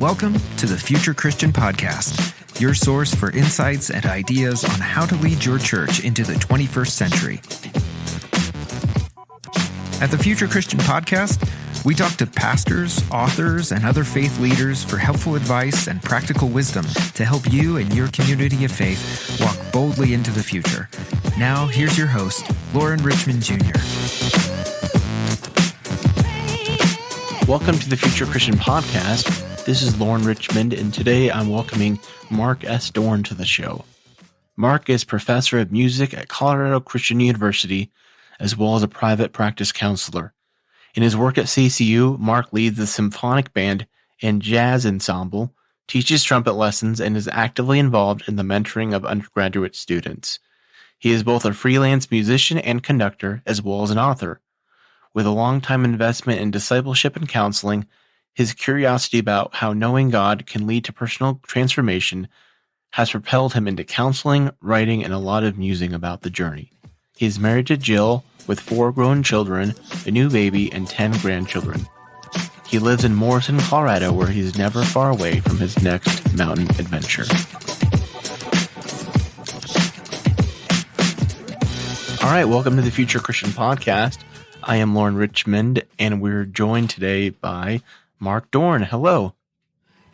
Welcome to the Future Christian Podcast, your source for insights and ideas on how to lead your church into the 21st century. At the Future Christian Podcast, we talk to pastors, authors, and other faith leaders for helpful advice and practical wisdom to help you and your community of faith walk boldly into the future. Now, here's your host, Lauren Richmond Jr. Welcome to the Future Christian Podcast. This is Lauren Richmond, and today I'm welcoming Mark S. Dorn to the show. Mark is professor of music at Colorado Christian University, as well as a private practice counselor. In his work at CCU, Mark leads the Symphonic band and jazz ensemble, teaches trumpet lessons, and is actively involved in the mentoring of undergraduate students. He is both a freelance musician and conductor, as well as an author. With a long-time investment in discipleship and counseling, his curiosity about how knowing God can lead to personal transformation has propelled him into counseling, writing, and a lot of musing about the journey. He is married to Jill with 4 grown children, a new baby, and 10 grandchildren. He lives in Morrison, Colorado, where he is never far away from his next mountain adventure. All right, welcome to the Future Christian Podcast. I am Lauren Richmond, and we're joined today by Mark Dorn. Hello.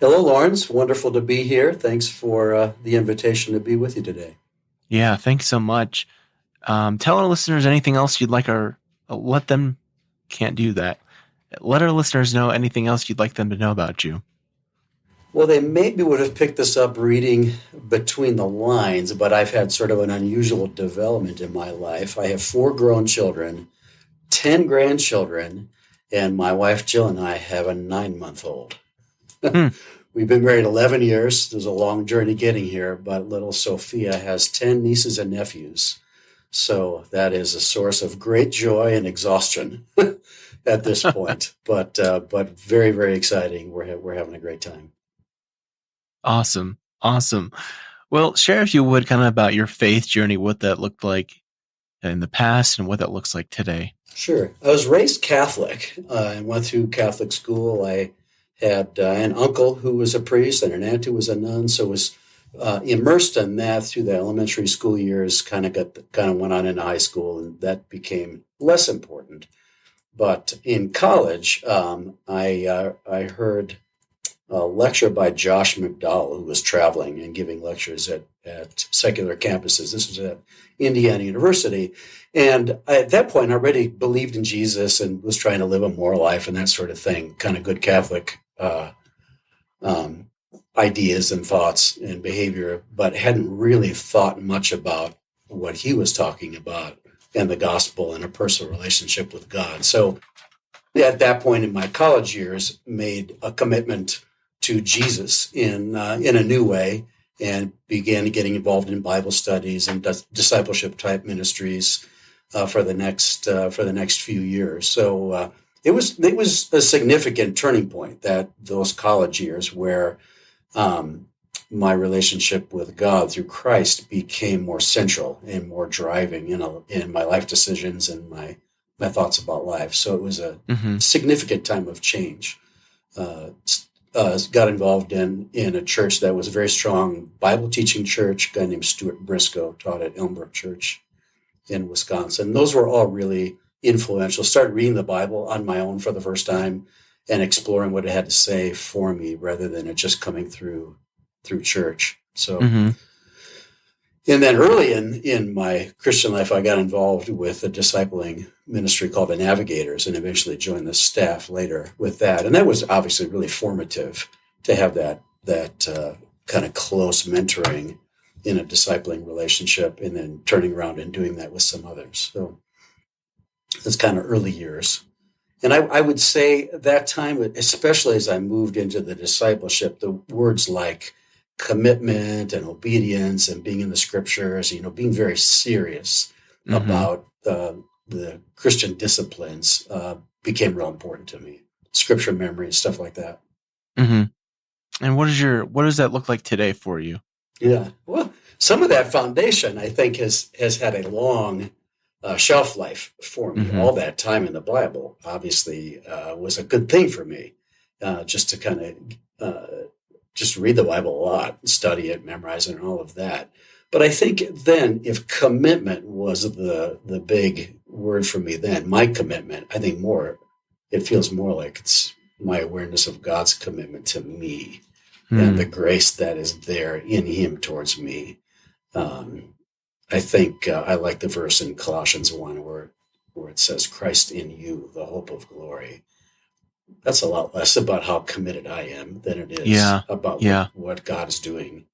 Hello, Lawrence. Wonderful to be here. Thanks for the invitation to be with you today. Yeah, thanks so much. Tell our listeners anything else you'd like let them, can't do that. Let our listeners know anything else you'd like them to know about you. Well, they maybe would have picked this up reading between the lines, but I've had sort of an unusual development in my life. I have 4 grown children, 10 grandchildren, and my wife Jill and I have a 9-month-old. We've been married 11 years. There's a long journey getting here, but little Sophia has 10 nieces and nephews. So that is a source of great joy and exhaustion at this point. But very, very exciting. We're having a great time. Awesome. Well, share, if you would, kind of about your faith journey, what that looked like in the past and what that looks like today. Sure. I was raised Catholic and went through Catholic school. I had an uncle who was a priest and an aunt who was a nun, so was immersed in that through the elementary school years. Kind of went on into high school, and that became less important. But in college, I heard a lecture by Josh McDowell, who was traveling and giving lectures at secular campuses. This was at Indiana University. And at that point, I already believed in Jesus and was trying to live a moral life and that sort of thing, kind of good Catholic ideas and thoughts and behavior, but hadn't really thought much about what he was talking about and the gospel and a personal relationship with God. So at that point in my college years, made a commitment to Jesus in a new way and began getting involved in Bible studies and discipleship type ministries for the next few years. So it was a significant turning point, those college years where my relationship with God through Christ became more central and more driving in my life decisions and my thoughts about life. So it was a significant time of change. Got involved in a church that was a very strong Bible teaching church. A guy named Stuart Briscoe taught at Elmbrook Church in Wisconsin. Those were all really influential. Started reading the Bible on my own for the first time and exploring what it had to say for me rather than it just coming through church. So, and then early in my Christian life, I got involved with a discipling ministry called the Navigators and eventually joined the staff later with that. And that was obviously really formative to have that kind of close mentoring in a discipling relationship and then turning around and doing that with some others. So that's kind of early years. And I would say that time, especially as I moved into the discipleship, the words like commitment and obedience and being in the scriptures, being very serious about the Christian disciplines became real important to me. Scripture memory and stuff like that. Mm-hmm. And what does that look like today for you? Yeah. Well, some of that foundation, I think, has had a long shelf life for me. All that time in the Bible obviously was a good thing for me, just to kind of just read the Bible a lot, study it, memorize it, and all of that. But I think then, if commitment was the big word for me, then my commitment, I think it feels more like it's my awareness of God's commitment to me and the grace that is there in Him towards me. I think I like the verse in Colossians 1 where it says, Christ in you, the hope of glory. That's a lot less about how committed I am than it is about what God is doing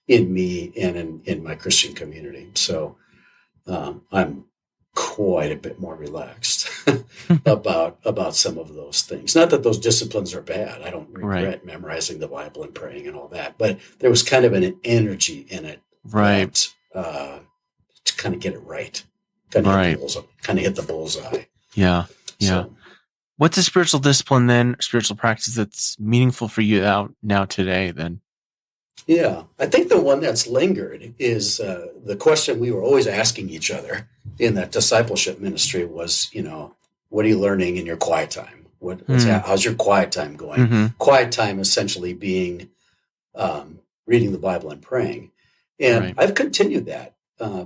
in me and in my Christian community. So I'm quite a bit more relaxed about some of those things. Not that those disciplines are bad. I don't regret memorizing the Bible and praying and all that, but there was kind of an energy in it. Right. To kind of get it right. Kind of hit the bullseye. Yeah. Yeah. So, what's a spiritual discipline then, spiritual practice that's meaningful for you now today then? Yeah. I think the one that's lingered is the question we were always asking each other in that discipleship ministry was, what are you learning in your quiet time? How's your quiet time going? Quiet time essentially being reading the Bible and praying. And I've continued that.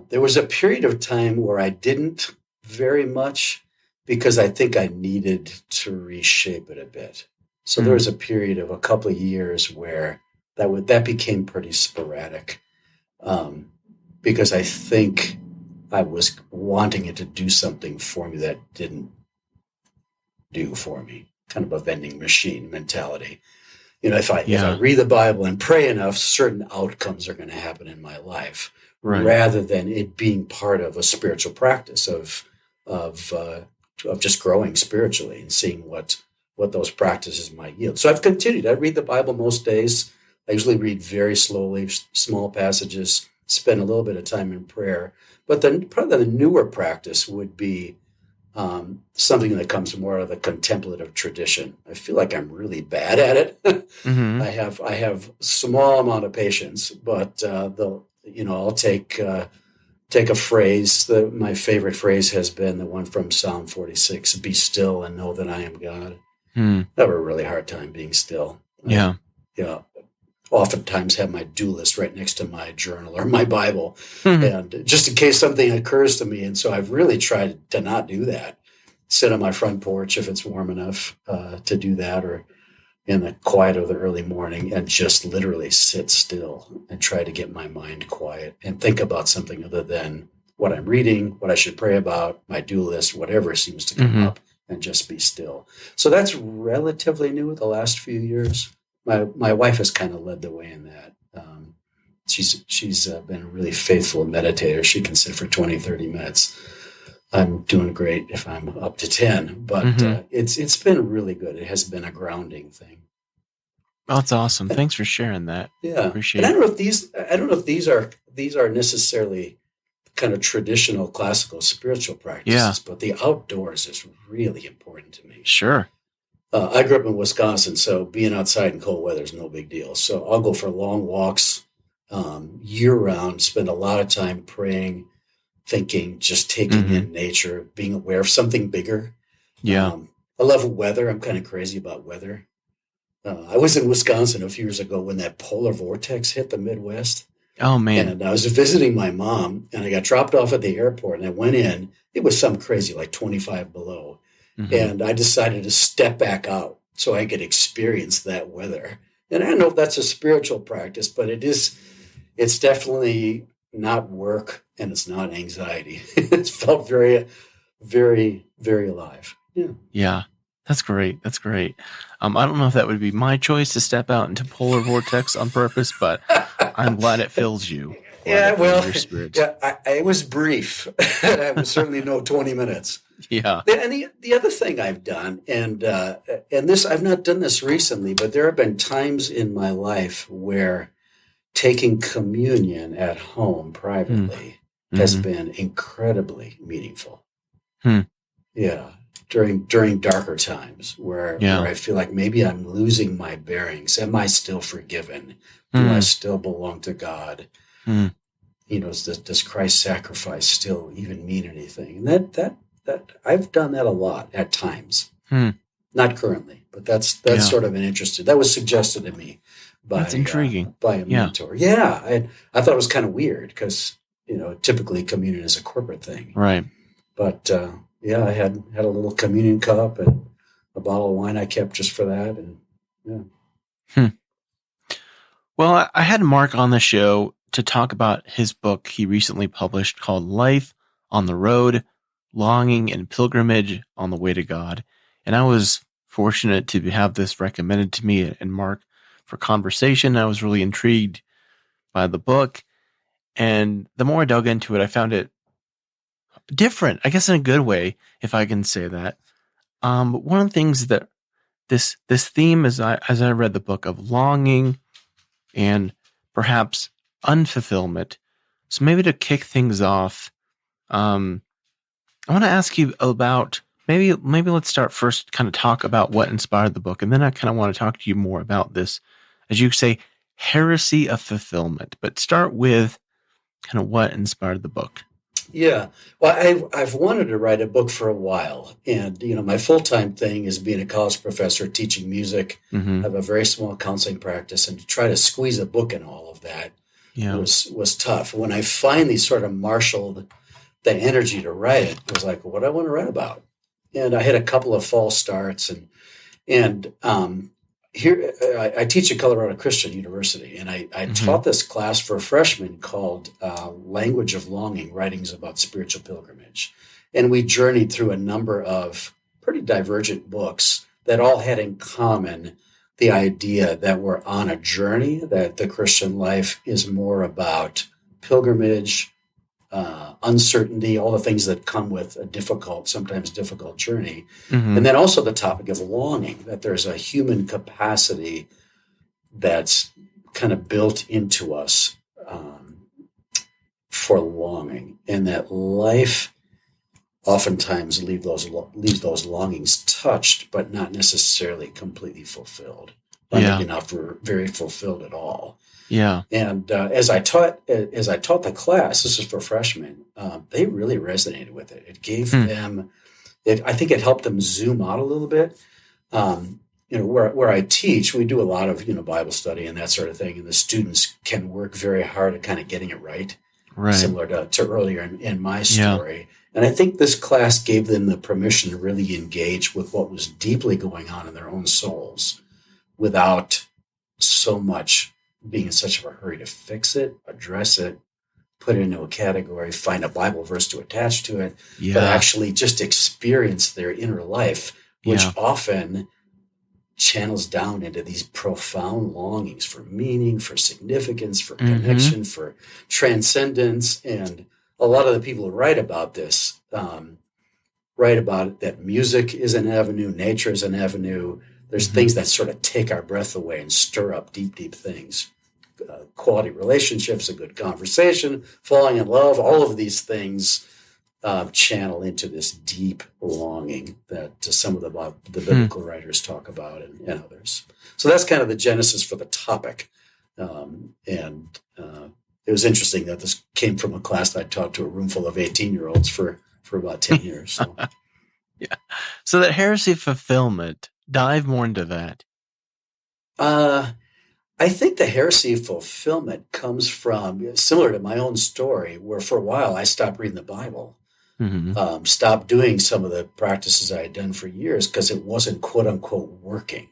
There was a period of time where I didn't very much because I think I needed to reshape it a bit. So there was a period of a couple of years where that became pretty sporadic because I think I was wanting it to do something for me that didn't do for me, kind of a vending machine mentality. If I read the Bible and pray enough, certain outcomes are going to happen in my life, rather than it being part of a spiritual practice of just growing spiritually and seeing what those practices might yield. So I've continued. I read the Bible most days. I usually read very slowly, small passages, spend a little bit of time in prayer. But then probably the newer practice would be something that comes more of the contemplative tradition. I feel like I'm really bad at it. I have small amount of patience, but I'll take a phrase. My favorite phrase has been the one from Psalm 46: "Be still and know that I am God." I have a really hard time being still. Oftentimes have my do list right next to my journal or my Bible, and just in case something occurs to me. And so I've really tried to not do that. Sit on my front porch if it's warm enough to do that, or in the quiet of the early morning, and just literally sit still and try to get my mind quiet and think about something other than what I'm reading, what I should pray about, my do list, whatever seems to come up, and just be still. So that's relatively new the last few years. My wife has kind of led the way in that. She's been a really faithful meditator. She can sit for 20, 30 minutes. I'm doing great if I'm up to 10, but it's been really good. It has been a grounding thing. Oh, that's awesome. Thanks for sharing that. Yeah. Appreciate it. I don't know if these are necessarily kind of traditional classical spiritual practices, but the outdoors is really important to me. Sure. I grew up in Wisconsin, so being outside in cold weather is no big deal. So I'll go for long walks year-round, spend a lot of time praying, thinking, just taking in nature, being aware of something bigger. Yeah. I love weather. I'm kind of crazy about weather. I was in Wisconsin a few years ago when that polar vortex hit the Midwest. Oh, man. And I was visiting my mom, and I got dropped off at the airport, and I went in. It was some crazy, like 25 below. And I decided to step back out so I could experience that weather. And I don't know if that's a spiritual practice, but it's definitely not work, and it's not anxiety. It felt very, very, very alive. Yeah. Yeah. That's great. That's great. I don't know if that would be my choice to step out into polar vortex on purpose, but I'm glad it fills you. It was brief. It was certainly no 20 minutes. Yeah. And the other thing I've done, and this, I've not done this recently, but there have been times in my life where taking communion at home privately has been incredibly meaningful. Yeah. During darker times where I feel like maybe I'm losing my bearings. Am I still forgiven? Do I still belong to God? does Christ's sacrifice still even mean anything? And that I've done that a lot at times. Not currently, but that's sort of an interesting. That was suggested to me that's intriguing by a mentor. Yeah, I thought it was kind of weird because typically communion is a corporate thing, right? But I had a little communion cup and a bottle of wine I kept just for that, and yeah. Well, I had Mark on the show to talk about his book he recently published called Life on the Road, Longing and Pilgrimage on the Way to God. And I was fortunate to have this recommended to me and Mark for conversation. I was really intrigued by the book. And the more I dug into it, I found it different, I guess in a good way, if I can say that. But one of the things that this theme, as I read the book, of longing and perhaps unfulfillment. So maybe to kick things off, I want to ask you about maybe let's start first, kind of talk about what inspired the book, and then I kind of want to talk to you more about this, as you say, heresy of fulfillment. But start with kind of what inspired the book. Yeah, well, I've wanted to write a book for a while, and my full-time thing is being a college professor teaching music. I have a very small counseling practice, and to try to squeeze a book in all of that was tough. When I finally sort of marshaled the energy to write it, it was like, what do I want to write about? And I had a couple of false starts, and here I teach at Colorado Christian University, and I taught this class for freshmen called Language of Longing, Writings About Spiritual Pilgrimage. And we journeyed through a number of pretty divergent books that all had in common the idea that we're on a journey, that the Christian life is more about pilgrimage, uncertainty, all the things that come with a sometimes difficult journey. And then also the topic of longing, that there's a human capacity that's kind of built into us for longing, and that life oftentimes leaves those longings touched, but not necessarily completely fulfilled. Maybe not very fulfilled at all. Yeah. And as I taught the class, this is for freshmen, they really resonated with it. It gave them, I think it helped them zoom out a little bit. Where I teach, we do a lot of, Bible study and that sort of thing. And the students can work very hard at kind of getting it right. Similar to earlier in my story. Yeah. And I think this class gave them the permission to really engage with what was deeply going on in their own souls without so much being in such of a hurry to fix it, address it, put it into a category, find a Bible verse to attach to it, but actually just experience their inner life, which often channels down into these profound longings for meaning, for significance, for connection, for transcendence. And a lot of the people who write about this write about it, that music is an avenue, nature is an avenue. There's things that sort of take our breath away and stir up deep, deep things. Quality relationships, a good conversation, falling in love, all of these things channel into this deep longing that some of the biblical writers talk about and others. So that's kind of the genesis for the topic. And it was interesting that this came from a class that I taught to a room full of 18-year-olds for about 10 years. So. So that heresy of fulfillment, dive more into that. I think the heresy of fulfillment comes from, similar to my own story, where for a while I stopped reading the Bible, stopped doing some of the practices I had done for years because it wasn't quote unquote working.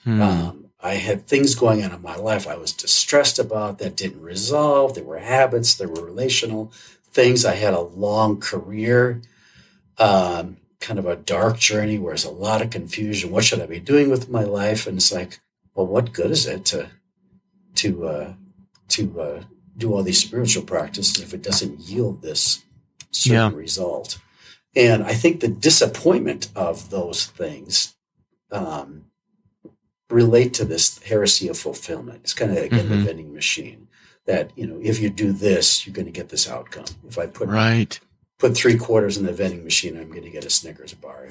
I had things going on in my life I was distressed about that didn't resolve. There were habits, there were relational things. I had a long career, kind of a dark journey where there's a lot of confusion. What should I be doing with my life? And it's like, well, what good is it to do all these spiritual practices if it doesn't yield this certain result? And I think the disappointment of those things relate to this heresy of fulfillment. It's kind of like in the vending machine that, if you do this, you're going to get this outcome. If I put 3 quarters in the vending machine, I'm going to get a Snickers bar.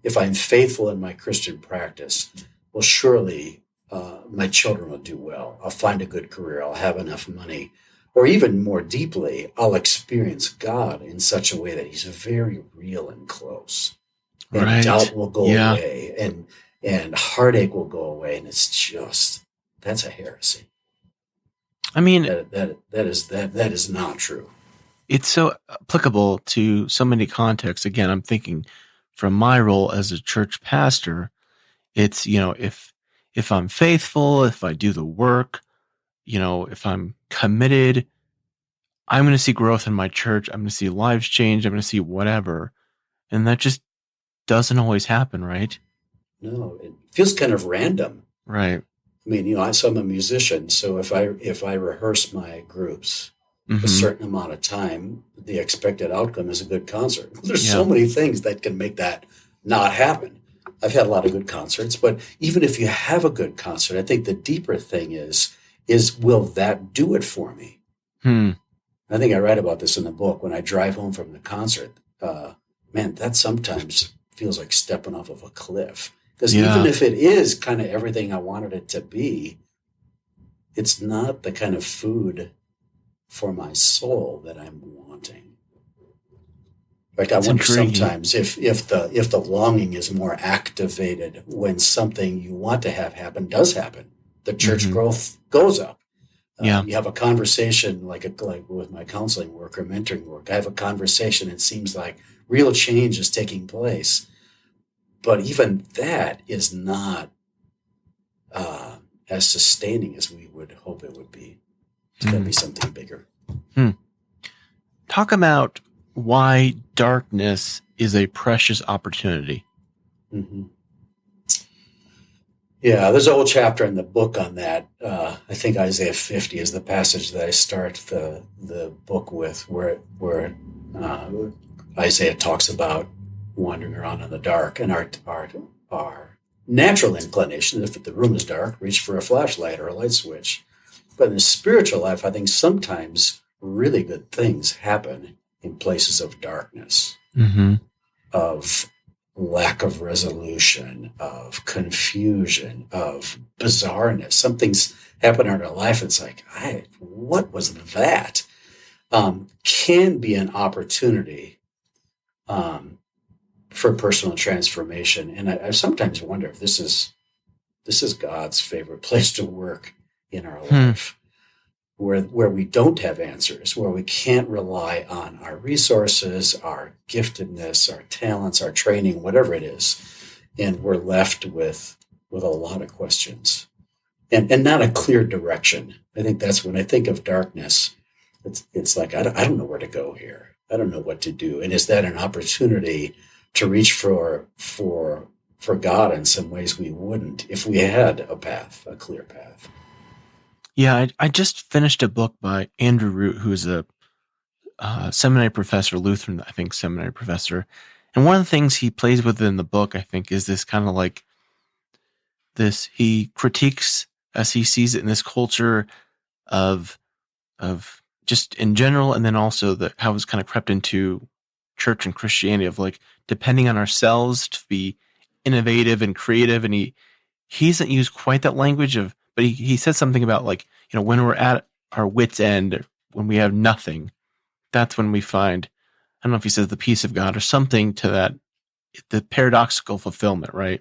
If I'm faithful in my Christian practice, well, surely my children will do well. I'll find a good career. I'll have enough money. or even more deeply, I'll experience God in such a way that he's very real and close. And Right. doubt will go Yeah. away, and heartache will go away. And it's just, that's a heresy. I mean, that is not true. it's so applicable to so many contexts. Again, I'm thinking from my role as a church pastor, it's, if I'm faithful, if I do the work, if I'm committed, I'm going to see growth in my church. I'm going to see lives change. I'm going to see whatever. And that just doesn't always happen, right? No, it feels kind of random. Right. I mean, I'm a musician, so if I rehearse my groups a certain amount of time, the expected outcome is a good concert. There's so many things that can make that not happen. I've had a lot of good concerts, but even if you have a good concert, I think the deeper thing is will that do it for me? I think I write about this in the book. When I drive home from the concert, man, that sometimes feels like stepping off of a cliff. Because even if it is kind of everything I wanted it to be, it's not the kind of food for my soul that I'm wanting. Like, I wonder sometimes if the longing is more activated when something you want to have happen does happen. The church growth goes up. You have a conversation like with my counseling work or mentoring work. I have a conversation. It seems like real change is taking place. But even that is not as sustaining as we would hope it would be. It's got to be something bigger. Talk about why darkness is a precious opportunity. Yeah, there's a whole chapter in the book on that. I think Isaiah 50 is the passage that I start the book with, where Isaiah talks about wandering around in the dark, and our natural inclination, if the room is dark, reach for a flashlight or a light switch. But in the spiritual life, I think sometimes really good things happen in places of darkness, of lack of resolution, of confusion, of bizarreness. Something's happened in our life. It's like, what was that? Can be an opportunity for personal transformation. And I sometimes wonder if this is God's favorite place to work in our life, where we don't have answers, where we can't rely on our resources, our giftedness, our talents, our training, whatever it is. And we're left with a lot of questions and not a clear direction. I think that's when I think of darkness. It's like, I don't know where to go here. I don't know what to do. And is that an opportunity to reach for God in some ways we wouldn't if we had a clear path? Yeah, I just finished a book by Andrew Root, who's a seminary professor, Lutheran, I think, seminary professor. And one of the things he plays with in the book, I think, is this kind of like this. He critiques, as he sees it, in this culture of just in general, and then also how it's kind of crept into church and Christianity, of like depending on ourselves to be innovative and creative. And he doesn't use quite that language but he said something about like, when we're at our wit's end, when we have nothing, that's when we find, I don't know if he says the peace of God or something to that, the paradoxical fulfillment, right?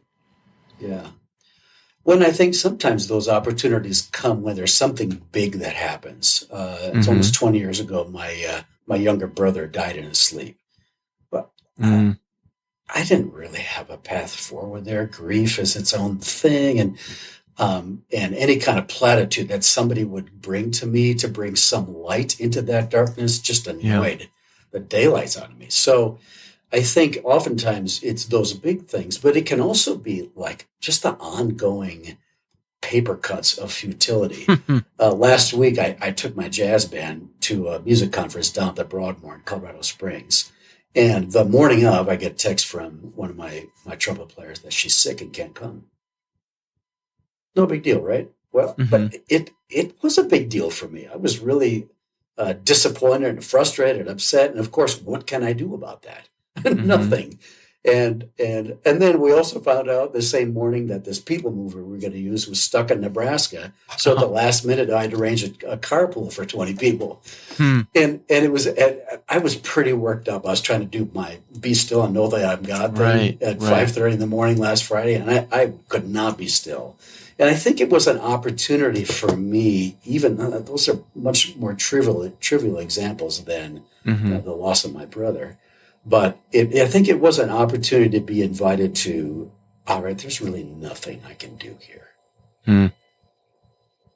Yeah. When I think sometimes those opportunities come when there's something big that happens. It's almost 20 years ago, my younger brother died in his sleep. But I didn't really have a path forward there. Grief is its own thing. And any kind of platitude that somebody would bring to me to bring some light into that darkness just annoyed the daylights out of me. So I think oftentimes it's those big things, but it can also be like just the ongoing paper cuts of futility. Last week, I took my jazz band to a music conference down at the Broadmoor in Colorado Springs. And the morning of, I get a text from one of my trumpet players that she's sick and can't come. No big deal, right? Well, but it was a big deal for me. I was really disappointed and frustrated and upset. And of course, what can I do about that? Nothing. And then we also found out the same morning that this people mover we were going to use was stuck in Nebraska. So at the last minute, I had to arrange a carpool for 20 people. And it was, I was pretty worked up. I was trying to do my be still and know that I'm God thing at 5:30 in the morning last Friday, and I could not be still. And I think it was an opportunity for me, even those are much more trivial examples than the loss of my brother. But I think it was an opportunity to be invited to, all right, there's really nothing I can do here.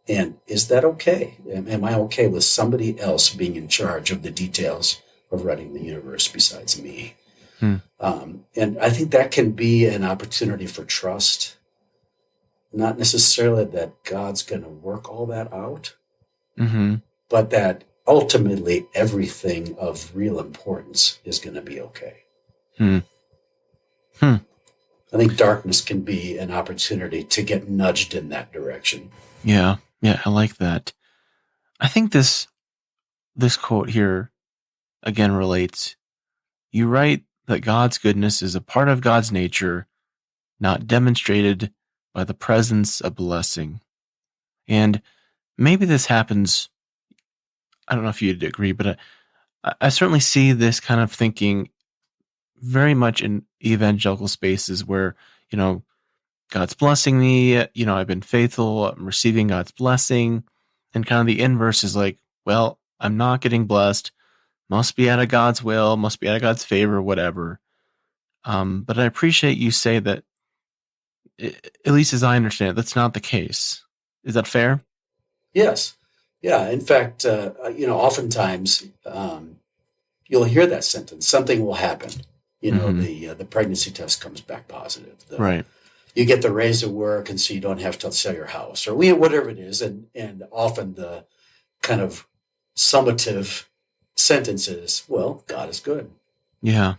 And is that okay? Am I okay with somebody else being in charge of the details of running the universe besides me? And I think that can be an opportunity for trust. Not necessarily that God's going to work all that out, but that ultimately everything of real importance is going to be okay. I think darkness can be an opportunity to get nudged in that direction. Yeah, I like that. I think this quote here again relates. You write that God's goodness is a part of God's nature, not demonstrated by the presence of blessing. And maybe this happens, I don't know if you'd agree, but I certainly see this kind of thinking very much in evangelical spaces where, God's blessing me, I've been faithful, I'm receiving God's blessing. And kind of the inverse is like, well, I'm not getting blessed, must be out of God's will, must be out of God's favor, whatever. But I appreciate you say that, at least as I understand it, that's not the case. Is that fair? Yes. Yeah. In fact, oftentimes you'll hear that sentence. Something will happen. The pregnancy test comes back positive. Right. You get the raise at work, and so you don't have to sell your house, or whatever it is. And often the kind of summative sentence is, well, God is good. Yeah.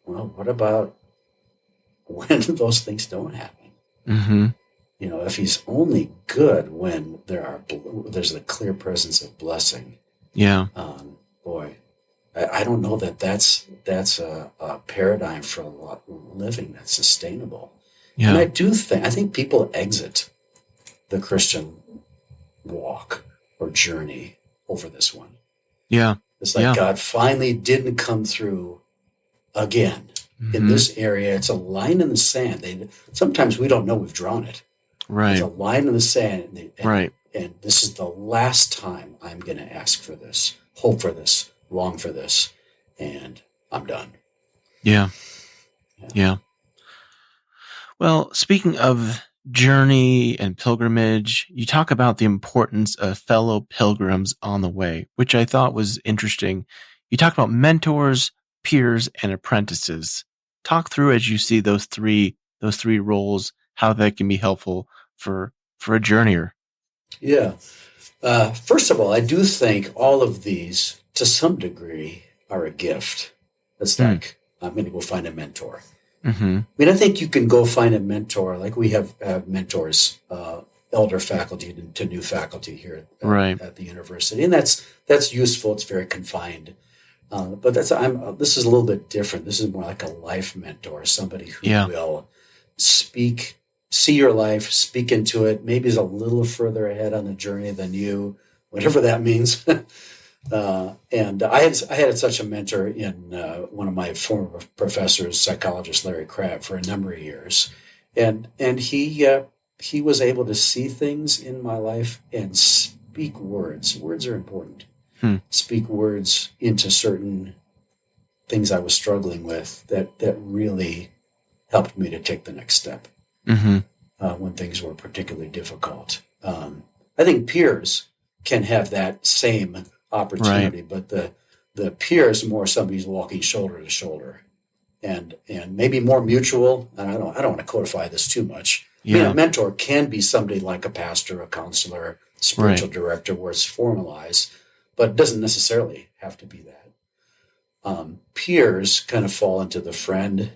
Well, what about when those things don't happen? If he's only good when there's a clear presence of blessing. Yeah. Boy, I don't know that's a paradigm for living that's sustainable. Yeah. And I think people exit the Christian walk or journey over this one. Yeah. It's like God finally didn't come through again. In this area, it's a line in the sand. Sometimes we don't know we've drawn it. Right. It's a line in the sand. And this is the last time I'm going to ask for this, hope for this, long for this, and I'm done. Yeah. Well, speaking of journey and pilgrimage, you talk about the importance of fellow pilgrims on the way, which I thought was interesting. You talk about mentors, peers, and apprentices. Talk through, as you see those three roles, how that can be helpful for a journeyer. Yeah. First of all, I do think all of these, to some degree, are a gift. It's like, I'm going to go find a mentor. I think you can go find a mentor. Like we have mentors, elder faculty to new faculty here at the university, and that's useful. It's very confined. But this is a little bit different. This is more like a life mentor, somebody who will see your life, speak into it, maybe is a little further ahead on the journey than you, whatever that means. And I had such a mentor in one of my former professors, psychologist Larry Crabb, for a number of years, and he was able to see things in my life and speak words. Words are important. Speak words into certain things I was struggling with that really helped me to take the next step when things were particularly difficult. I think peers can have that same opportunity, but the peer is more somebody who's walking shoulder to shoulder, and maybe more mutual. And I don't want to codify this too much. A mentor can be somebody like a pastor, a counselor, spiritual director, where it's formalized, but it doesn't necessarily have to be that. Peers kind of fall into the friend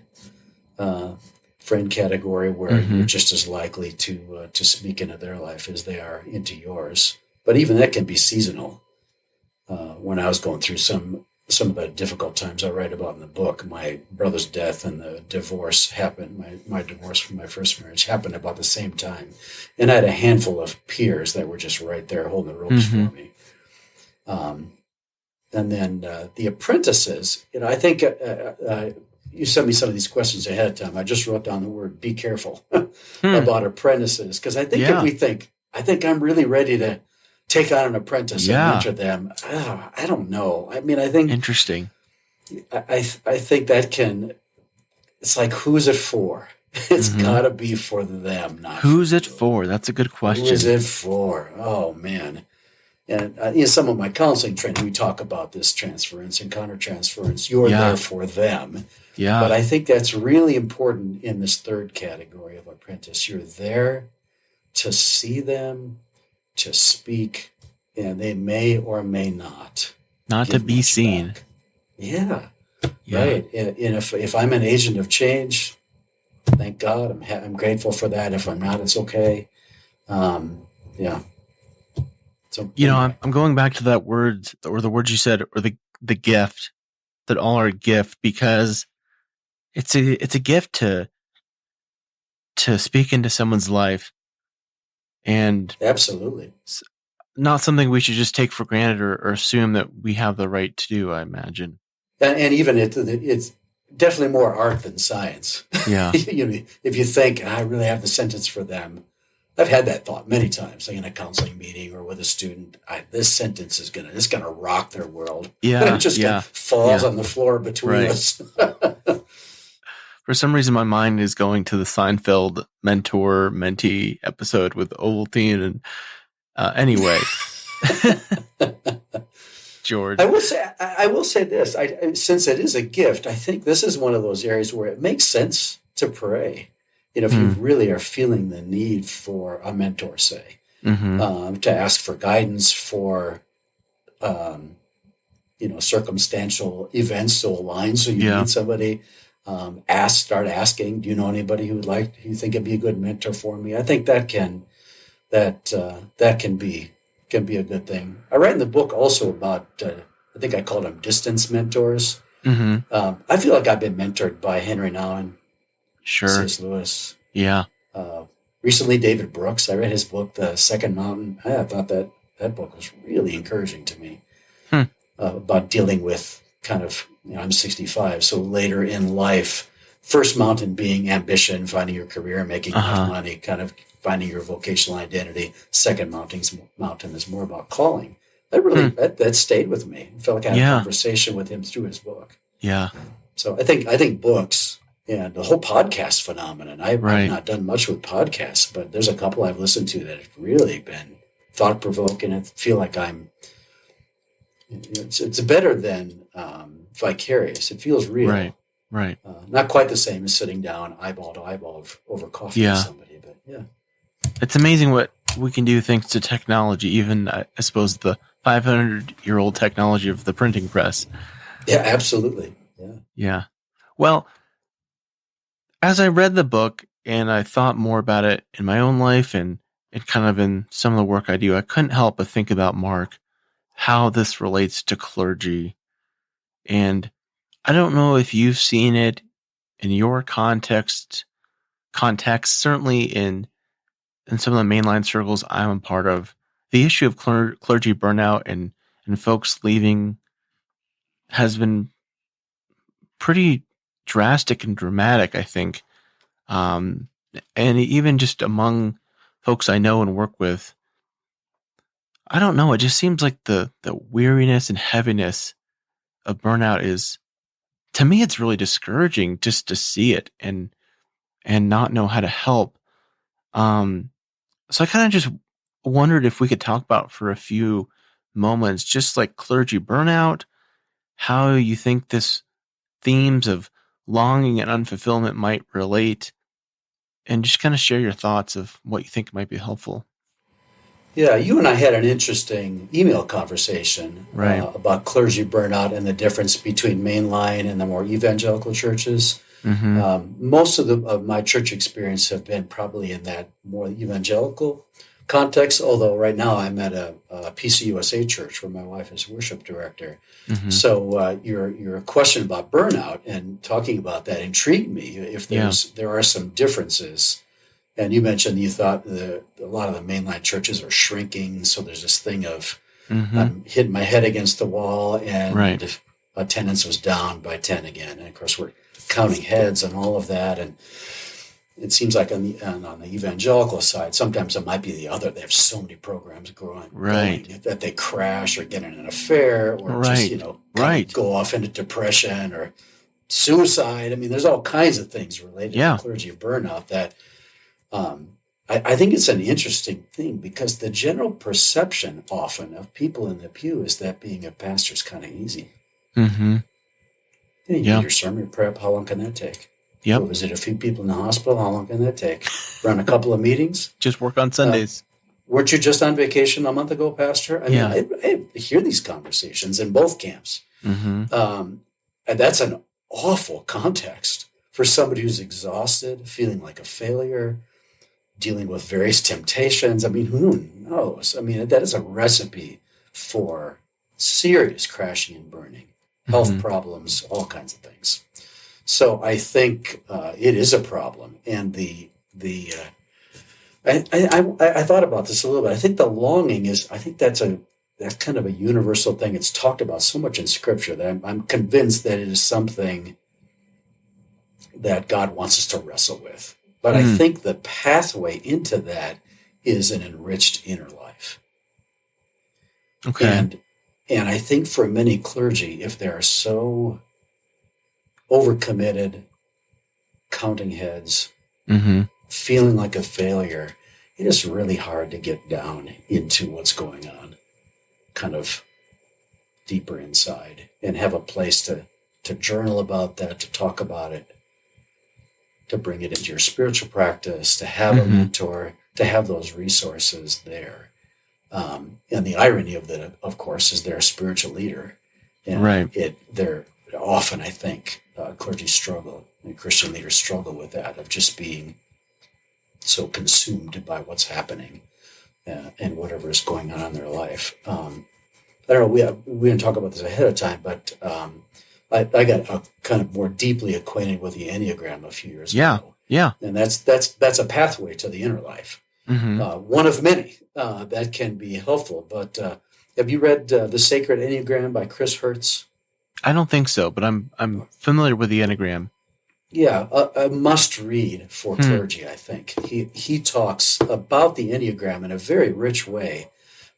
category, where you're just as likely to speak into their life as they are into yours. But even that can be seasonal. When I was going through some some of the difficult times I write about in the book. My brother's death and the divorce happened. My divorce from my first marriage happened about the same time. And I had a handful of peers that were just right there holding the ropes for me. And then the apprentices, I think you sent me some of these questions ahead of time. I just wrote down the word, be careful about apprentices. Because I think if we think, I think I'm really ready to take on an apprentice and mentor them. I don't know. I mean, I think interesting. I think that it's like, who's it for? It's got to be for them, not who's it for? That's a good question. Who is it for? Oh man. And in some of my counseling training, we talk about this transference and countertransference. You're there for them. Yeah. But I think that's really important in this third category of apprentice. You're there to see them, to speak, and they may or may not. Not to be seen. Back. Yeah. Right. And if I'm an agent of change, thank God, I'm grateful for that. If I'm not, it's okay. Yeah. So, I'm going back to that word, or the words you said, or the gift, that all are a gift, because it's a gift to speak into someone's life, and absolutely not something we should just take for granted or assume that we have the right to do, I imagine. And even it's definitely more art than science. Yeah. If you think I really have the sentence for them, I've had that thought many times, like in a counseling meeting or with a student. This sentence is gonna rock their world. Yeah, and it just falls on the floor between us. For some reason, my mind is going to the Seinfeld mentor-mentee episode with Ovaltine, and anyway, George. I will say this: since it is a gift, I think this is one of those areas where it makes sense to pray. If you really are feeling the need for a mentor, say, to ask for guidance for, circumstantial events to align, so you need somebody. Start asking, do you know anybody who you think would be a good mentor for me? I think that can be a good thing. I write in the book also about, I think I called them distance mentors. I feel like I've been mentored by Henry Nouwen. Sure. C.S. Lewis. Yeah. Recently, David Brooks. I read his book, The Second Mountain. I thought that book was really encouraging to me about dealing with kind of, I'm 65, so later in life, first mountain being ambition, finding your career, making enough money, kind of finding your vocational identity. Second mountain is more about calling. That really that stayed with me. I felt like I had a conversation with him through his book. Yeah. So I think books and the whole podcast phenomenon. I've not done much with podcasts, but there's a couple I've listened to that have really been thought provoking. I feel like it's better than vicarious. It feels real. Right. Not quite the same as sitting down eyeball to eyeball over coffee with somebody, but yeah. It's amazing what we can do thanks to technology, even, I suppose, the 500-year-old technology of the printing press. Yeah, absolutely. Yeah. Well, as I read the book and I thought more about it in my own life and kind of in some of the work I do, I couldn't help but think about, Mark, how this relates to clergy. And I don't know if you've seen it in your context, certainly in some of the mainline circles I'm a part of. The issue of clergy burnout and folks leaving has been pretty drastic and dramatic, I think. And even just among folks I know and work with, I don't know. It just seems like the weariness and heaviness of burnout is, to me, it's really discouraging just to see it and not know how to help. So I kind of just wondered if we could talk about for a few moments, just like clergy burnout, how you think this themes of longing and unfulfillment might relate, and just kind of share your thoughts of what you think might be helpful. Yeah, you and I had an interesting email conversation about clergy burnout and the difference between mainline and the more evangelical churches. Most of my church experience have been probably in that more evangelical context, although right now I'm at a PCUSA church where my wife is worship director. Mm-hmm. So your question about burnout and talking about that intrigued me. If there are some differences, and you mentioned you thought a lot of the mainline churches are shrinking, so there's this thing of I'm hitting my head against the wall, and attendance was down by 10 again. And of course, we're counting heads and all of that, and it seems like on the evangelical side, sometimes it might be the other. They have so many programs going that they crash or get in an affair or just go off into depression or suicide. I mean, there's all kinds of things related to clergy burnout that I think it's an interesting thing, because the general perception often of people in the pew is that being a pastor is kind of easy. Mm-hmm. You get your sermon prep. How long can that take? Yep. Visit a few people in the hospital. How long can that take? Run a couple of meetings. Just work on Sundays. Weren't you just on vacation a month ago, Pastor? I mean, I hear these conversations in both camps. Mm-hmm. And that's an awful context for somebody who's exhausted, feeling like a failure, dealing with various temptations. I mean, who knows? I mean, that is a recipe for serious crashing and burning, health problems, all kinds of things. So I think it is a problem, and I thought about this a little bit. I think the longing that's kind of a universal thing. It's talked about so much in Scripture that I'm convinced that it is something that God wants us to wrestle with. But I think the pathway into that is an enriched inner life. Okay, and I think for many clergy, if they're so overcommitted, counting heads, feeling like a failure, it is really hard to get down into what's going on, kind of deeper inside, and have a place to journal about that, to talk about it, to bring it into your spiritual practice, to have a mentor, to have those resources there. And the irony of that, of course, is they're a spiritual leader. And they're often, I think, clergy struggle, and Christian leaders struggle with that, of just being so consumed by what's happening and whatever is going on in their life. I don't know, we didn't talk about this ahead of time, but I got kind of more deeply acquainted with the Enneagram a few years ago. Yeah. And that's a pathway to the inner life. One of many that can be helpful. But have you read The Sacred Enneagram by Chris Hertz? I don't think so, but I'm familiar with the Enneagram. Yeah, a must read for clergy, I think. He talks about the Enneagram in a very rich way,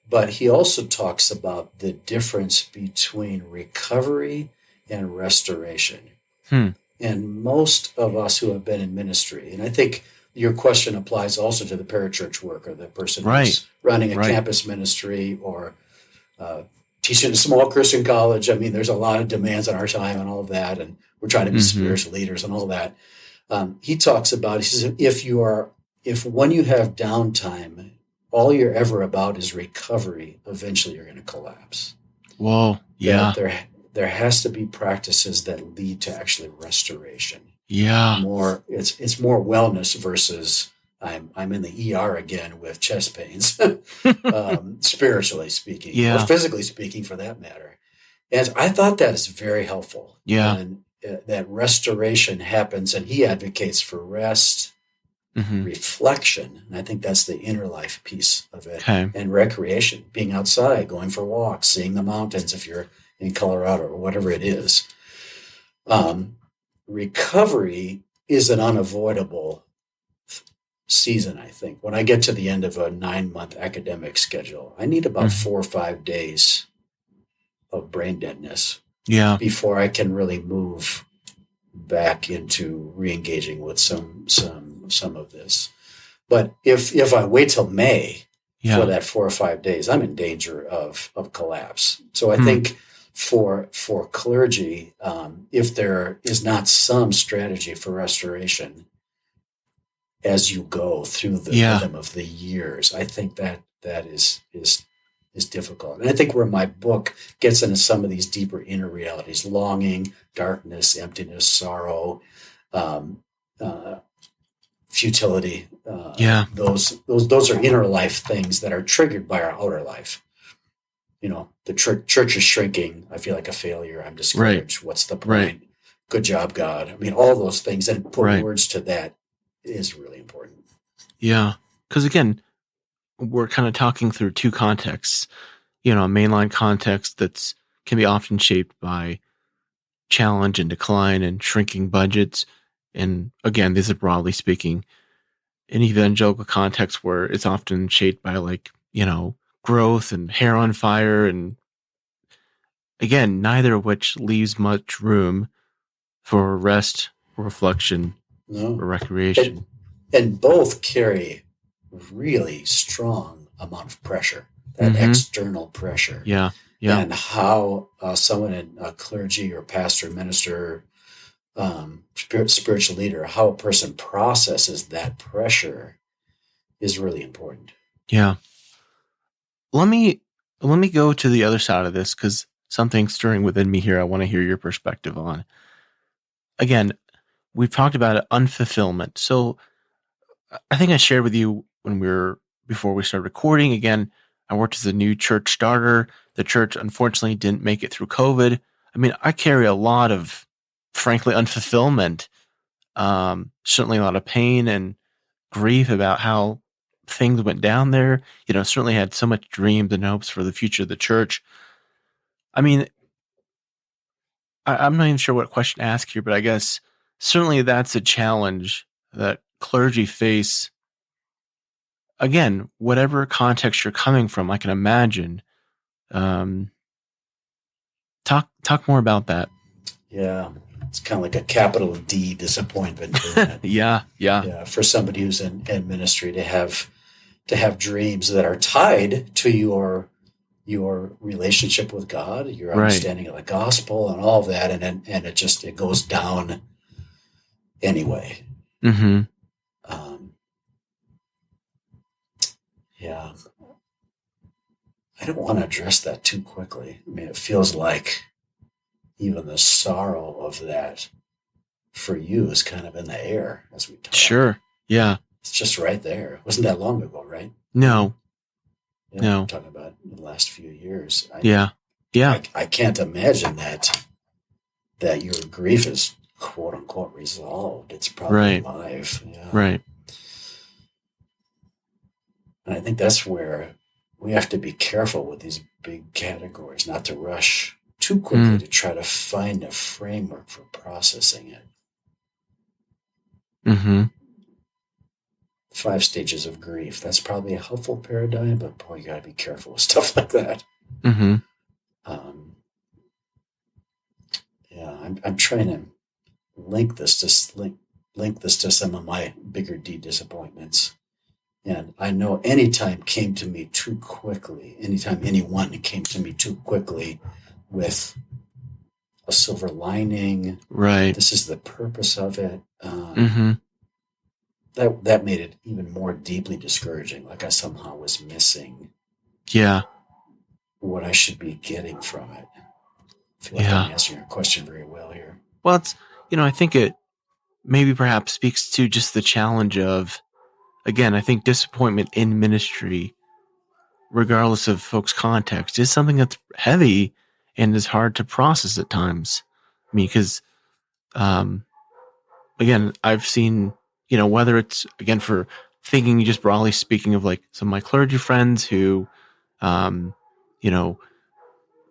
but he also talks about the difference between recovery and restoration. And most of us who have been in ministry, and I think your question applies also to the parachurch worker, the person who's running a campus ministry or teaching a small Christian college. I mean, there's a lot of demands on our time and all of that, and we're trying to be spiritual leaders and all that. He talks about, he says, if when you have downtime, all you're ever about is recovery, eventually you're going to collapse. Whoa, yeah. There has to be practices that lead to actually restoration. Yeah. It's more wellness versus I'm in the ER again with chest pains, spiritually speaking, or physically speaking for that matter. And I thought that is very helpful. Yeah. And that restoration happens, and he advocates for rest, reflection. And I think that's the inner life piece of it. Okay. And recreation, being outside, going for walks, seeing the mountains if you're in Colorado or whatever it is. Recovery is an unavoidable season, I think. When I get to the end of a 9-month academic schedule, I need about 4 or 5 days of brain deadness before I can really move back into re-engaging with some of this. But if I wait till May for that 4 or 5 days, I'm in danger of collapse. So I think for clergy, if there is not some strategy for restoration as you go through the rhythm of the years, I think that is difficult. And I think where my book gets into some of these deeper inner realities, longing, darkness, emptiness, sorrow, futility. Yeah. Those are inner life things that are triggered by our outer life. The church is shrinking. I feel like a failure. I'm discouraged. Right. What's the point? Right. Good job, God. I mean, all those things, and put Right. words to that is really important. Yeah. Because again, we're kind of talking through two contexts. A mainline context that's can be often shaped by challenge and decline and shrinking budgets. And again, this is broadly speaking, an evangelical context where it's often shaped by growth and hair on fire. And again, neither of which leaves much room for rest, reflection, No. or recreation. And both carry really strong amount of pressure, that external pressure. Yeah. Yeah. And how someone in clergy or pastor, minister, spiritual leader, how a person processes that pressure is really important. Yeah. Let me go to the other side of this, because something's stirring within me here. I want to hear your perspective on. Again, we've talked about unfulfillment. So I think I shared with you before we started recording. Again, I worked as a new church starter. The church, unfortunately, didn't make it through COVID. I mean, I carry a lot of, frankly, unfulfillment, certainly a lot of pain and grief about how things went down there. Certainly had so much dreams and hopes for the future of the church. I mean, I'm not even sure what question to ask here, but I guess certainly that's a challenge that clergy face. Again, whatever context you're coming from, I can imagine. Talk more about that. Yeah, it's kind of like a capital D disappointment. Yeah. For somebody who's in ministry to have dreams that are tied to your relationship with God, your understanding of the gospel, and all of that, and it goes down anyway. Mm-hmm. Yeah. I don't want to address that too quickly. I mean, it feels like even the sorrow of that for you is kind of in the air as we talk. Sure. Yeah. It's just right there. It wasn't that long ago, right? No. No. I'm talking about the last few years. Yeah. I can't imagine that your grief is quote unquote resolved. It's probably alive. Yeah. Right. And I think that's where we have to be careful with these big categories, not to rush too quickly to try to find a framework for processing it. Mm-hmm. 5 stages of grief. That's probably a helpful paradigm, but boy, you got to be careful with stuff like that. Mm-hmm. I'm trying to link this to some of my bigger D disappointments. And I know anytime came to me too quickly, anytime anyone came to me too quickly with a silver lining, right? This is the purpose of it. That made it even more deeply discouraging. Like I somehow was missing, what I should be getting from it. I feel like I'm answering your question very well here. Well, it's I think it maybe perhaps speaks to just the challenge of. Again, I think disappointment in ministry, regardless of folks' context, is something that's heavy and is hard to process at times. I mean, because, again, I've seen, whether it's, again, for thinking just broadly speaking of like some of my clergy friends who, the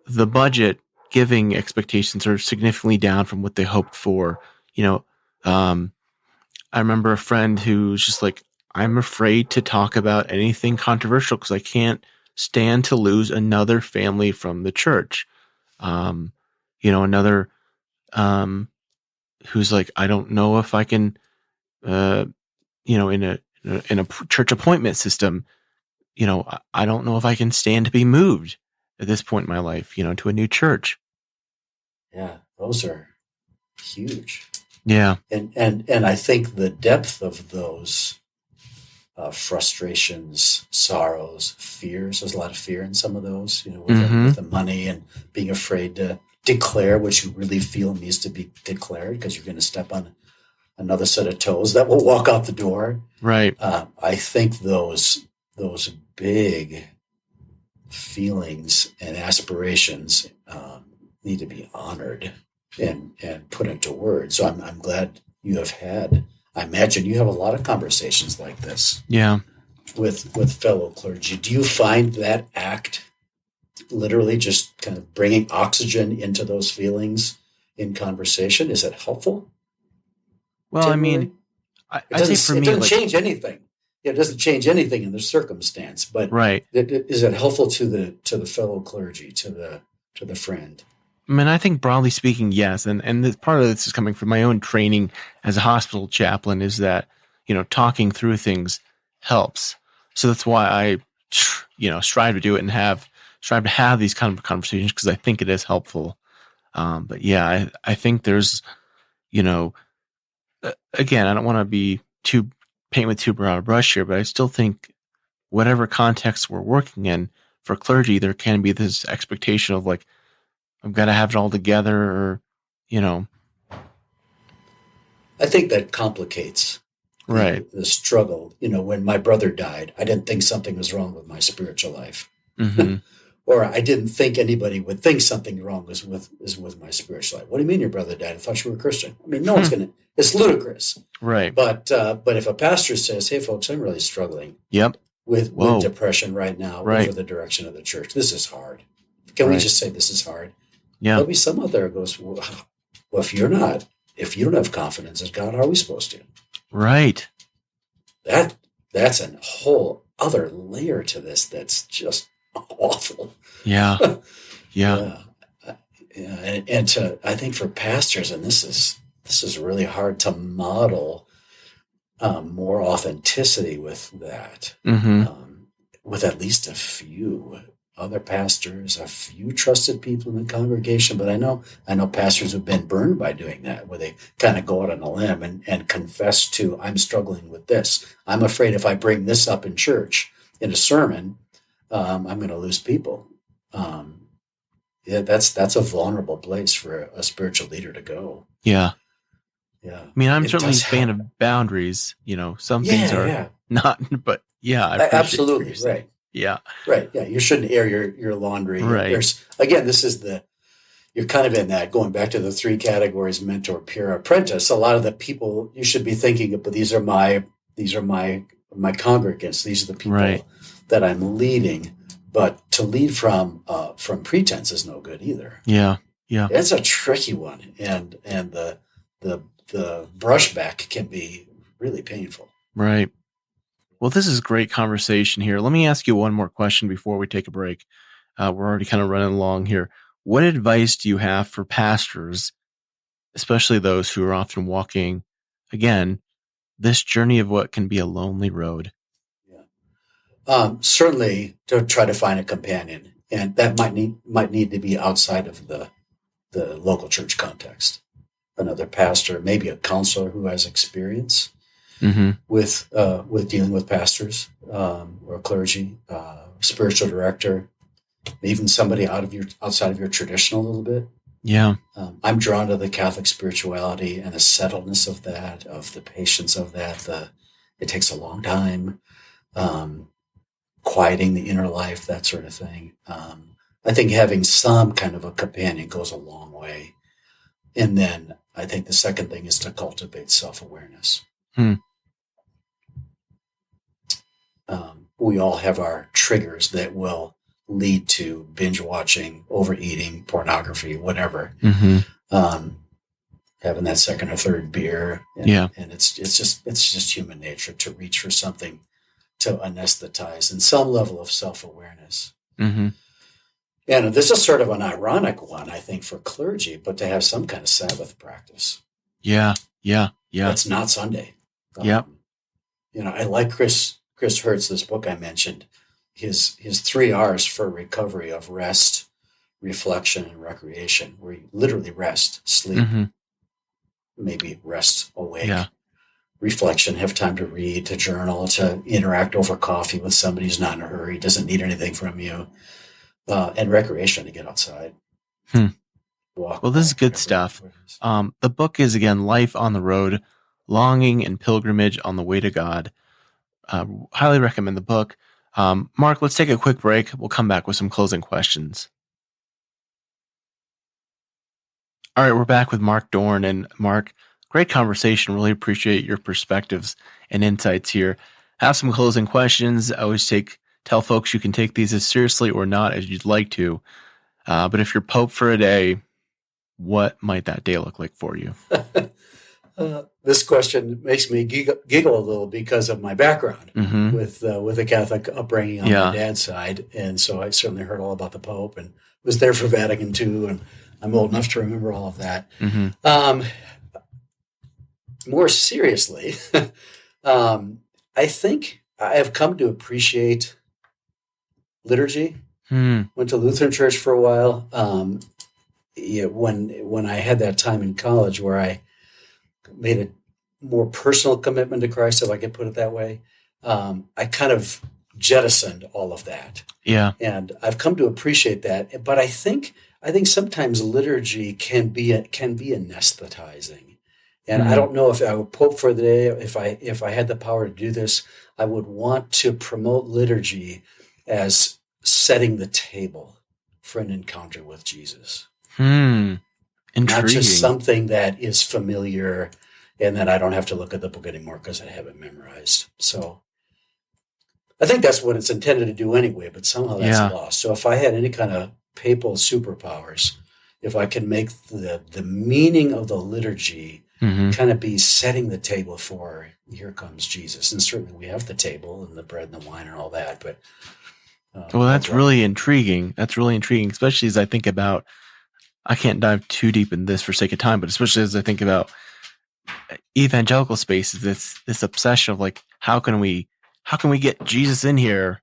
budget giving expectations are significantly down from what they hoped for. I remember a friend who's just like, I'm afraid to talk about anything controversial because I can't stand to lose another family from the church. Another who's like, I don't know if I can, in a church appointment system, I don't know if I can stand to be moved at this point in my life, to a new church. Yeah, those are huge. Yeah, and I think the depth of those. Frustrations, sorrows, fears. There's a lot of fear in some of those, with the money and being afraid to declare what you really feel needs to be declared because you're going to step on another set of toes that will walk out the door. Right. I think those big feelings and aspirations need to be honored and put into words. So I'm glad you have had. I imagine you have a lot of conversations like this. Yeah. With fellow clergy. Do you find that act literally just kind of bringing oxygen into those feelings in conversation? Is it helpful? Well, I mean, I think for me, it doesn't change anything. It doesn't change anything in the circumstance, but right. Is it helpful to the fellow clergy, to the friend? I mean, I think broadly speaking, yes. And part of this is coming from my own training as a hospital chaplain, is that, talking through things helps. So that's why I, strive to do it and strive to have these kind of conversations, because I think it is helpful. But yeah, I think there's, again, I don't want to paint with too broad a brush here, but I still think whatever context we're working in for clergy, there can be this expectation of like, I've got to have it all together, or, I think that complicates the struggle. When my brother died, I didn't think something was wrong with my spiritual life. Mm-hmm. Or I didn't think anybody would think something wrong was with my spiritual life. What do you mean your brother died? I thought you were a Christian. I mean, no one's going to, it's ludicrous. Right. But if a pastor says, hey folks, I'm really struggling with depression right now over the direction of the church. This is hard. Can we just say this is hard? Yeah. There'll be some out there who goes, well, if you don't have confidence in God, how are we supposed to? Right. That's a whole other layer to this. That's just awful. Yeah. Yeah. And I think for pastors, and this is really hard to model more authenticity with that, with at least a few other pastors, a few trusted people in the congregation. But I know pastors have been burned by doing that, where they kind of go out on a limb and confess to, I'm struggling with this. I'm afraid if I bring this up in church in a sermon, I'm going to lose people. That's a vulnerable place for a spiritual leader to go. Yeah. Yeah. I mean, I'm certainly a fan of boundaries. Some things are not, but yeah. Absolutely. Right. Yeah. Right. Yeah. You shouldn't air your laundry. Right. This is you're kind of in that, going back to the three categories: mentor, peer, apprentice. A lot of the people you should be thinking of, but these are my congregants. These are the people that I'm leading. But to lead from pretense is no good either. Yeah. Yeah. It's a tricky one. And the brushback can be really painful. Right. Well, this is a great conversation here. Let me ask you one more question before we take a break. We're already kind of running along here. What advice do you have for pastors, especially those who are often walking, again, this journey of what can be a lonely road? Yeah. Certainly to try to find a companion, and that might need to be outside of the local church context. Another pastor, maybe a counselor who has experience with dealing with pastors or clergy, spiritual director, even somebody outside of your tradition a little bit. Yeah. I'm drawn to the Catholic spirituality and the settledness of that, of the patience of that. It takes a long time, quieting the inner life, that sort of thing. I think having some kind of a companion goes a long way. And then I think the second thing is to cultivate self-awareness. We all have our triggers that will lead to binge watching, overeating, pornography, whatever. Having that second or third beer. And it's just human nature to reach for something to anesthetize and some level of self-awareness. And this is sort of an ironic one, I think, for clergy, but to have some kind of Sabbath practice. Yeah. It's not Sunday. I like Chris Hurt's, this book I mentioned, his 3 R's for recovery of rest, reflection, and recreation, where you literally rest, sleep, maybe rest awake. Reflection, have time to read, to journal, to interact over coffee with somebody who's not in a hurry, doesn't need anything from you. And recreation, to get outside. Walk. Well, this is good stuff. The book is, again, Life on the Road, Longing and Pilgrimage on the Way to God. Highly recommend the book. Mark, let's take a quick break. We'll come back with some closing questions. All right, we're back with Mark Dorn. And Mark, great conversation. Really appreciate your perspectives and insights here. Have some closing questions. I always tell folks you can take these as seriously or not as you'd like to. But if you're Pope for a day, what might that day look like for you? This question makes me giggle a little because of my background with a Catholic upbringing on my dad's side. And so I certainly heard all about the Pope and was there for Vatican II, and I'm old enough to remember all of that. More seriously, I think I have come to appreciate liturgy. Went to Lutheran church for a while. When I had that time in college where I made a more personal commitment to Christ, if I could put it that way, I kind of jettisoned all of that. Yeah, and I've come to appreciate that. But I think sometimes liturgy can be anesthetizing. And I don't know if I would Pope for the day, if I had the power to do this, I would want to promote liturgy as setting the table for an encounter with Jesus. Intriguing. Not just something that is familiar and that I don't have to look at the book anymore because I have it memorized. So I think that's what it's intended to do anyway, but somehow that's lost. So if I had any kind of papal superpowers, if I can make the meaning of the liturgy kind of be setting the table for here comes Jesus. And certainly we have the table and the bread and the wine and all that. But well, that's really intriguing. That's really intriguing, especially as I think about, I can't dive too deep in this for sake of time, but especially as I think about evangelical spaces, this obsession of like, how can we get Jesus in here?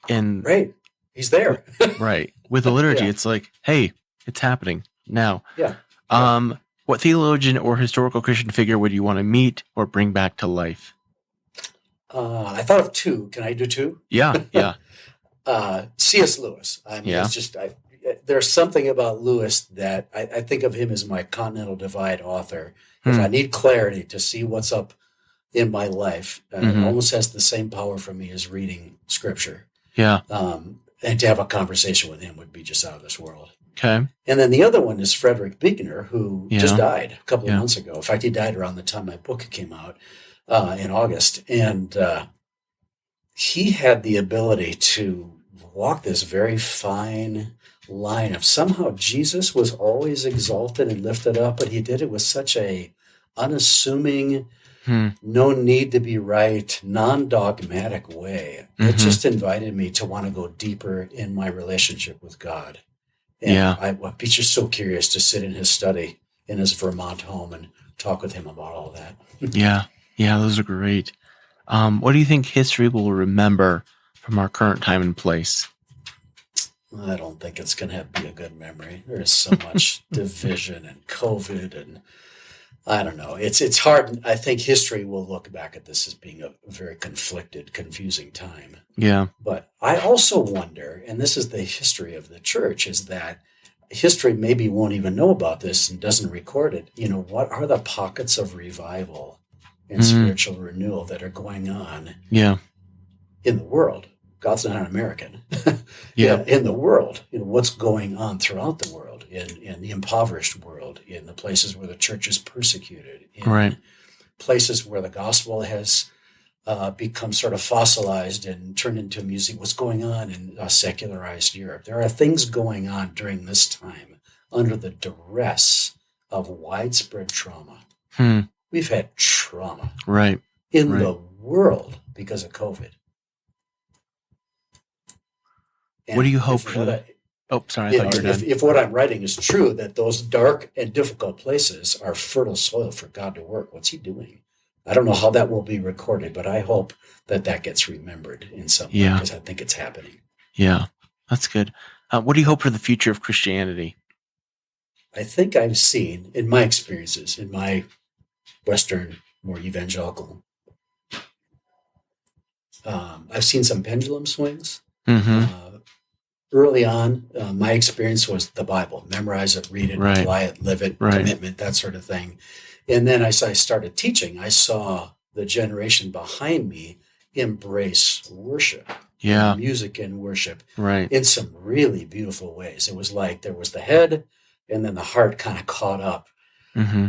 And right. He's there. Right. With the liturgy, it's like, hey, it's happening now. Yeah. What theologian or historical Christian figure would you want to meet or bring back to life? I thought of two. Can I do two? Yeah. C.S. Lewis. I mean, it's just, there's something about Lewis that I think of him as my Continental Divide author. If I need clarity to see what's up in my life, it almost has the same power for me as reading scripture. Yeah. And to have a conversation with him would be just out of this world. Okay. And then the other one is Frederick Buechner, who just died a couple of months ago. In fact, he died around the time my book came out in August. And he had the ability to walk this very fine line of somehow Jesus was always exalted and lifted up, but he did it with such a unassuming, no need to be right, non-dogmatic way. It just invited me to want to go deeper in my relationship with God. And I'd be just so curious to sit in his study in his Vermont home and talk with him about all that. Yeah, those are great. What do you think history will remember from our current time and place? I don't think it's going to be a good memory. There's so much division and COVID, and I don't know. It's hard. I think history will look back at this as being a very conflicted, confusing time. Yeah. But I also wonder, and this is the history of the church, is that history maybe won't even know about this and doesn't record it. What are the pockets of revival and spiritual renewal that are going on in the world? God's not an American. In the world, what's going on throughout the world, in the impoverished world, in the places where the church is persecuted, in places where the gospel has become sort of fossilized and turned into music. What's going on in secularized Europe? There are things going on during this time under the duress of widespread trauma. We've had trauma in the world because of COVID. And what do you hope for that? I thought you were done. If what I'm writing is true, that those dark and difficult places are fertile soil for God to work, what's he doing? I don't know how that will be recorded, but I hope that gets remembered in some way, because I think it's happening. Yeah, that's good. What do you hope for the future of Christianity? I think I've seen, in my experiences, in my Western, more evangelical, I've seen some pendulum swings. Early on, my experience was the Bible. Memorize it, read it, apply it, live it, commitment, that sort of thing. And then as I started teaching, I saw the generation behind me embrace worship. Yeah. Music and worship. Right. In some really beautiful ways. It was like there was the head and then the heart kind of caught up. Mm-hmm.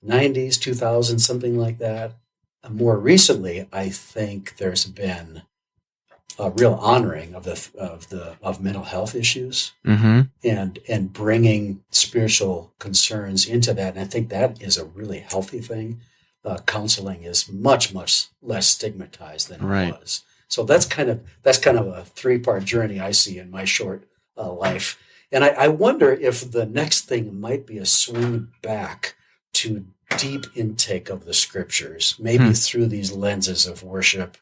90s, 2000s, something like that. More recently, I think there's been a real honoring of mental health issues Mm-hmm. and bringing spiritual concerns into that. And I think that is a really healthy thing. Counseling is much, much less stigmatized than it was. So that's kind of a three-part journey I see in my short life. And I wonder if the next thing might be a swing back to deep intake of the scriptures, maybe through these lenses of worship,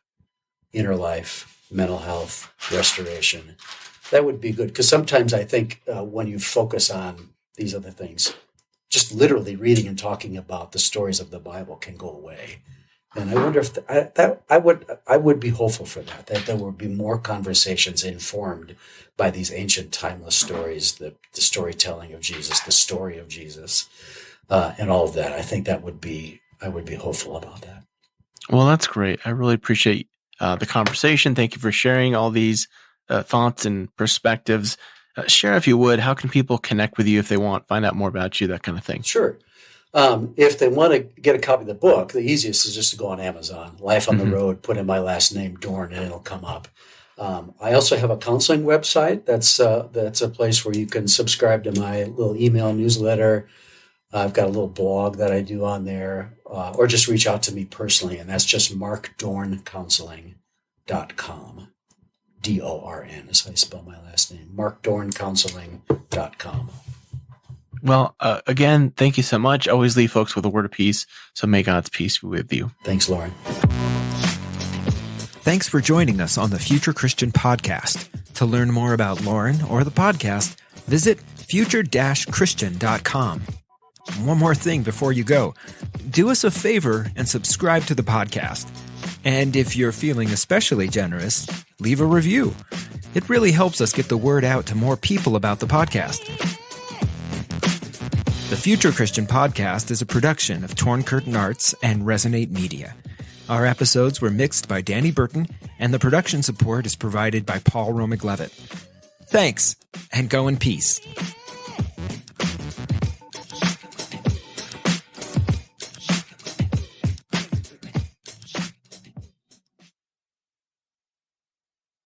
inner life, mental health, restoration. That would be good. Because sometimes I think when you focus on these other things, just literally reading and talking about the stories of the Bible can go away. And I wonder if I would be hopeful for that there would be more conversations informed by these ancient timeless stories, the storytelling of Jesus, the story of Jesus, and all of that. I think I would be hopeful about that. Well, that's great. I really appreciate the conversation. Thank you for sharing all these thoughts and perspectives. Share, if you would, how can people connect with you if they want, find out more about you, that kind of thing? Sure. If they want to get a copy of the book, the easiest is just to go on Amazon, Life on the Road, put in my last name, Dorn, and it'll come up. I also have a counseling website. That's a place where you can subscribe to my little email newsletter. I've got a little blog that I do on there, or just reach out to me personally, and that's just markdorncounseling.com. DORN is how I spell my last name, markdorncounseling.com. Well, again, thank you so much. Always leave folks with a word of peace. So may God's peace be with you. Thanks, Lauren. Thanks for joining us on the Future Christian Podcast. To learn more about Lauren or the podcast, visit future-christian.com. One more thing before you go. Do us a favor and subscribe to the podcast. And if you're feeling especially generous, leave a review. It really helps us get the word out to more people about the podcast. The Future Christian Podcast is a production of Torn Curtain Arts and Resonate Media. Our episodes were mixed by Danny Burton, and the production support is provided by Paul Romig-Levitt. Thanks, and go in peace.